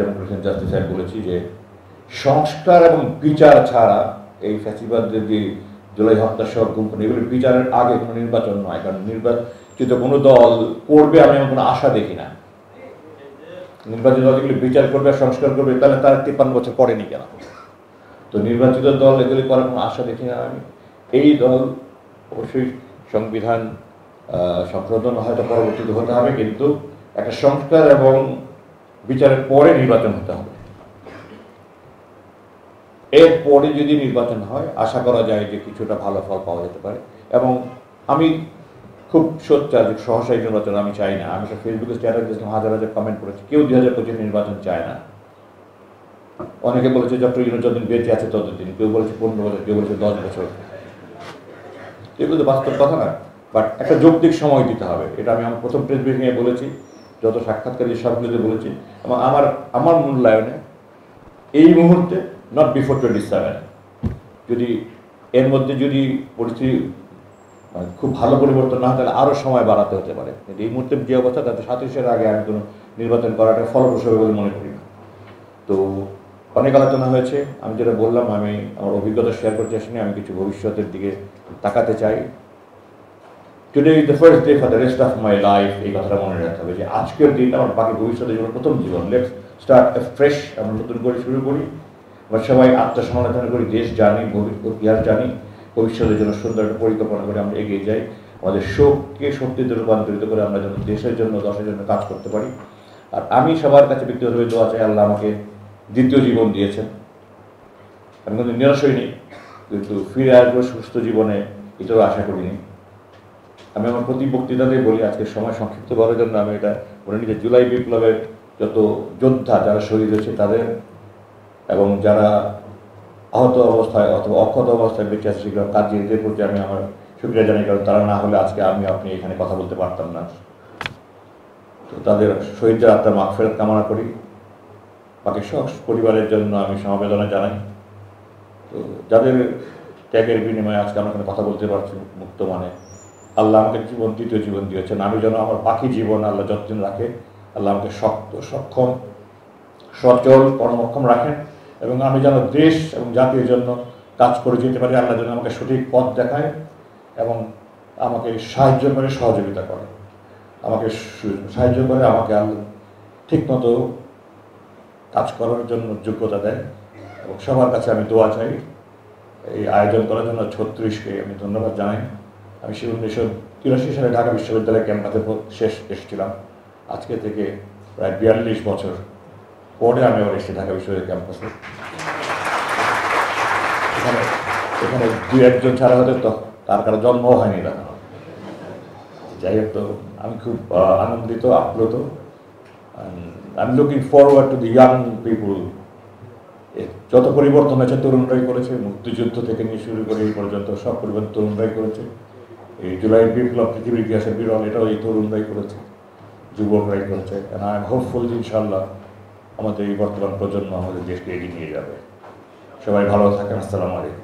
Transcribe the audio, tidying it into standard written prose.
Democracy and justice আমি বলেছি যে সংস্কার এবং বিচার ছাড়া এই ফ্যাসিবাদদের যে জুলাই হত্যা সহ গুম এগুলো বিচারের আগে কোনো নির্বাচন নয়, কারণ নির্বাচিত কোনো দল করবে আমি এমন কোনো আশা দেখি না। নির্বাচিত দল এগুলি বিচার করবে সংস্কার করবে, তাহলে তারা 53 বছর পড়েনি কেন? তো নির্বাচিত দল এগুলি করার কোনো আশা দেখি না আমি। এই দল অবশ্যই সংবিধান সংশোধন হয়তো পরবর্তীতে হতে হবে, কিন্তু একটা সংস্কার এবং বিচারের পরে নির্বাচন হতে হবে। এরপরে যদি নির্বাচন হয় আশা করা যায় যে কিছুটা ভালো ফল পাওয়া যেতে পারে। এবং আমি খুব সোচ্চার যে সহসাই নির্বাচন আমি চাই না। আমি তো ফেসবুকে স্ট্যাটাস দিয়েছিলাম, হাজার হাজার কমেন্ট করেছি, কেউ 2025 নির্বাচন চায় না। অনেকে বলেছে ডক্টর ইউনূস যতদিন বেঁচে আছে ততদিন, কেউ বলেছে 15 বছর, কেউ বলেছে 10 বছর। এগুলো তো বাস্তব কথা না, বাট একটা যৌক্তিক সময় দিতে হবে। এটা আমি আমার প্রথম প্রেস ব্রিফিংয়ে বলেছি, যত সাক্ষাৎকারী সবগুলোতে বলেছি। এবং আমার মূল্যায়নে এই মুহূর্তে নট বিফোর 27, যদি এর মধ্যে যদি পরিস্থিতি খুব ভালো পরিবর্তন না হয় তাহলে আরও সময় বাড়াতে হতে পারে। কিন্তু এই মুহূর্তে যে অবস্থা তাতে 27-এর আগে আমি কোনো নির্বাচন করাটা ফলপ্রসূ হবে বলে মনে করি না। তো অনেক আলোচনা হয়েছে, আমি যেটা বললাম আমি আমার অভিজ্ঞতা শেয়ার করতে আসিনি, আমি কিছু ভবিষ্যতের দিকে তাকাতে চাই। Today is the first day for the rest of my life, এই কথাটা মনে রাখতে হবে যে আজকের দিন আমার বাকি ভবিষ্যতের জন্য প্রথম জীবন। লেটস স্টার্ট ফ্রেশ, আমরা নতুন করে শুরু করি। আমরা সবাই আত্মসমালোচনা করি, দেশ জানি, ইতিহাস জানি, ভবিষ্যতের জন্য সুন্দর একটা পরিকল্পনা করে আমরা এগিয়ে যাই। আমাদের শোককে শক্তিতে রূপান্তরিত করে আমরা যেন দেশের জন্য দশের জন্য কাজ করতে পারি। আর আমি সবার কাছে ব্যক্তিগতভাবে দোয়া চাই, আল্লাহ আমাকে দ্বিতীয় জীবন দিয়েছেন। আমি কিন্তু নিরাশ হইনি, কিন্তু ফিরে আসবো সুস্থ জীবনে, এটাও আশা করিনি। আমি আমার প্রতি বক্তৃতাতে বলি, আজকের সময় সংক্ষিপ্ত করার জন্য আমি এটা বলে নিই যে জুলাই বিপ্লবের যত যোদ্ধা যারা শহীদ হয়েছে তাদের, এবং যারা আহত অবস্থায় অথবা অক্ষত অবস্থায় বেঁচে আছে সেগুলো কাজীদের প্রতি আমি আমার শুকরিয়া জানাই, কারণ তারা না হলে আজকে আমি আপনি এখানে কথা বলতে পারতাম না। তো তাদের শহীদদের আত্মার মাগফিরাত কামনা করি। বাকি সব পরিবারের জন্য আমি সমবেদনা জানাই। তো যাদের ত্যাগের বিনিময়ে আজকে আমরা এখানে কথা বলতে পারছি মুক্ত মানে, আল্লাহ আমাকে দ্বিতীয় জীবন দিয়েছেন। আমি যেন আমার বাকি জীবন আল্লাহ যতদিন রাখে, আল্লাহ আমাকে শক্ত, সক্ষম, সচল, কর্মক্ষম রাখেন, এবং আমি যেন দেশ এবং জাতির জন্য কাজ করে যেতে পারি। আল্লাহ যেন আমাকে সঠিক পথ দেখায় এবং আমাকে সাহায্য করে, সহযোগিতা করে, আমাকে সাহায্য করে, আমাকে আল্লাহ ঠিকমতো কাজ করার জন্য যোগ্যতা দেয়। এবং সবার কাছে আমি দোয়া চাই। এই আয়োজন করার জন্য 36কে আমি ধন্যবাদ জানাই। আমি 1983 সালে ঢাকা বিশ্ববিদ্যালয় ক্যাম্পাসে শেষ এসেছিলাম। আজকে থেকে প্রায় 42 বছর পরে আমি আবার এসেছি ঢাকা বিশ্ববিদ্যালয় ক্যাম্পাসে। এখানে 2-1 ছাড়া হতে তো তার কারো জন্মও হয়নি তখন। যাই হোক, তো আমি খুব আনন্দিত, আপ্লুত। I am looking forward to the young পিপুল। যত পরিবর্তন হয়েছে তরুণরাই করেছে, মুক্তিযুদ্ধ থেকে নিয়ে শুরু করে এই পর্যন্ত সব পরিবর্তন তরুণরাই করেছে। এই জুলাই বিপ্লব পৃথিবীর ইতিহাসের বিরল, এটাও এই তরুণরাই করেছে, যুবকরাই করেছে। অ্যান্ড আই এম হোপফুল ইনশাআল্লাহ আমাদের এই বর্তমান প্রজন্ম আমাদের দেশকে এগিয়ে নিয়ে যাবে। সবাই ভালো থাকেন। আসসালামু আলাইকুম।